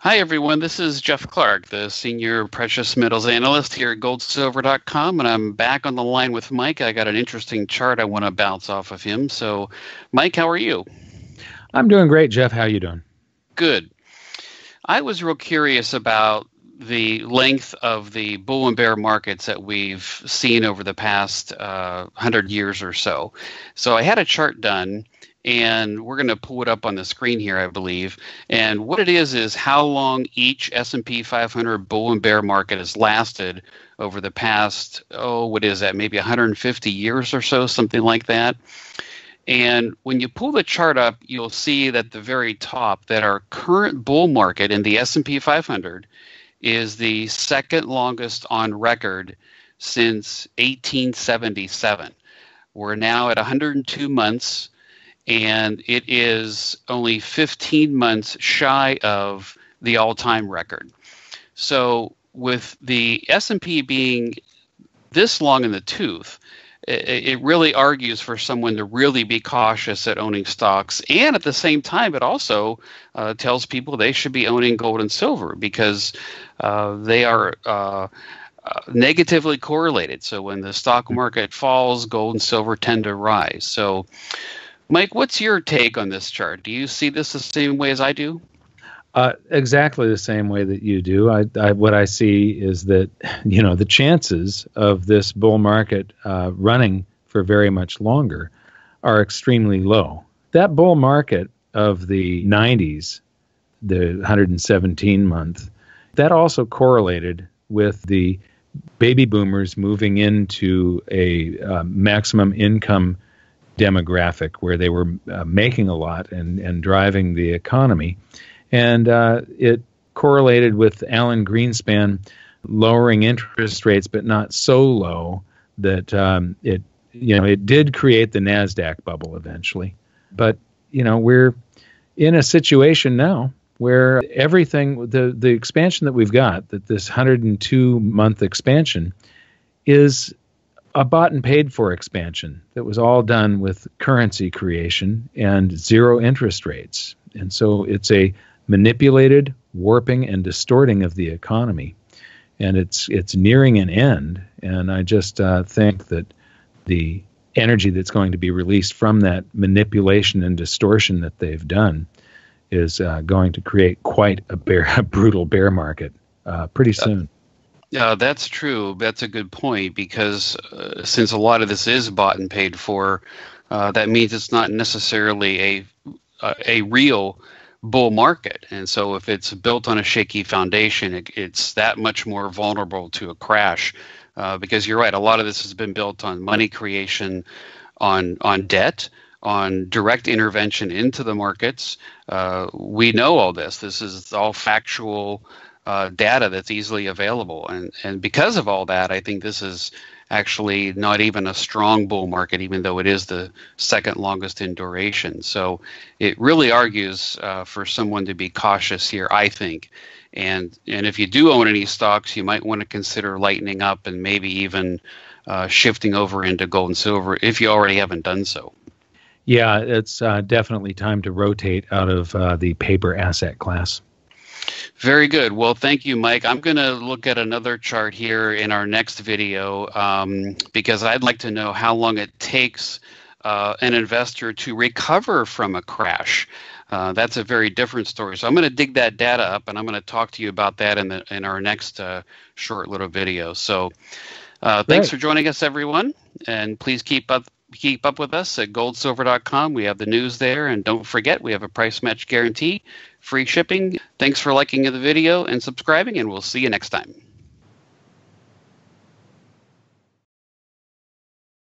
Hi, everyone. This is Jeff Clark, the Senior Precious Metals Analyst here at goldsilver.com, and I'm back on the line with Mike. I got an interesting chart I want to bounce off of him. So, Mike, how are you? I'm doing great, Jeff. How are you doing? Good. I was real curious about the length of the bull and bear markets that we've seen over the past 100 years or so. So I had a chart done, and we're going to pull it up on the screen here, I believe. And what it is how long each S&P 500 bull and bear market has lasted over the past, what is that, maybe 150 years or so, something like that. And when you pull the chart up, you'll see that at the very top that our current bull market in the S&P 500 is the second longest on record since 1877. We're now at 102 months, and it is only 15 months shy of the all-time record. So with the S&P being this long in the tooth, it really argues for someone to really be cautious at owning stocks. And at the same time, it also tells people they should be owning gold and silver because they are negatively correlated. So when the stock market falls, gold and silver tend to rise. So, Mike, what's your take on this chart? Do you see this the same way as I do? Exactly the same way that you do. What I see is that, the chances of this bull market running for very much longer are extremely low. That bull market of the 90s, the 117 month, that also correlated with the baby boomers moving into a maximum income demographic where they were making a lot and driving the economy. And it correlated with Alan Greenspan lowering interest rates, but not so low that it did create the NASDAQ bubble eventually. But we're in a situation now where everything, the expansion that we've got, that this 102-month expansion, is a bought and paid for expansion that was all done with currency creation and zero interest rates. And so it's a manipulated warping and distorting of the economy, and it's nearing an end. And I just think that the energy that's going to be released from that manipulation and distortion that they've done is going to create quite a brutal bear market pretty soon. Yeah, that's true. That's a good point because since a lot of this is bought and paid for, that means it's not necessarily a real bull market. And so if it's built on a shaky foundation, it's that much more vulnerable to a crash because you're right. A lot of this has been built on money creation, on debt, on direct intervention into the markets. We know all this. This is all factual data that's easily available. And because of all that, I think this is actually not even a strong bull market, even though it is the second longest in duration. So it really argues for someone to be cautious here, I think. And if you do own any stocks, you might want to consider lightening up and maybe even shifting over into gold and silver if you already haven't done so. Yeah, it's definitely time to rotate out of the paper asset class. Very good. Well, thank you, Mike. I'm going to look at another chart here in our next video because I'd like to know how long it takes an investor to recover from a crash. That's a very different story. So I'm going to dig that data up, and I'm going to talk to you about that in our next short little video. So thanks for joining us, everyone, and please keep up with us at goldsilver.com. We have the news there, and don't forget we have a price match guarantee, free shipping. Thanks for liking the video and subscribing, and we'll see you next time.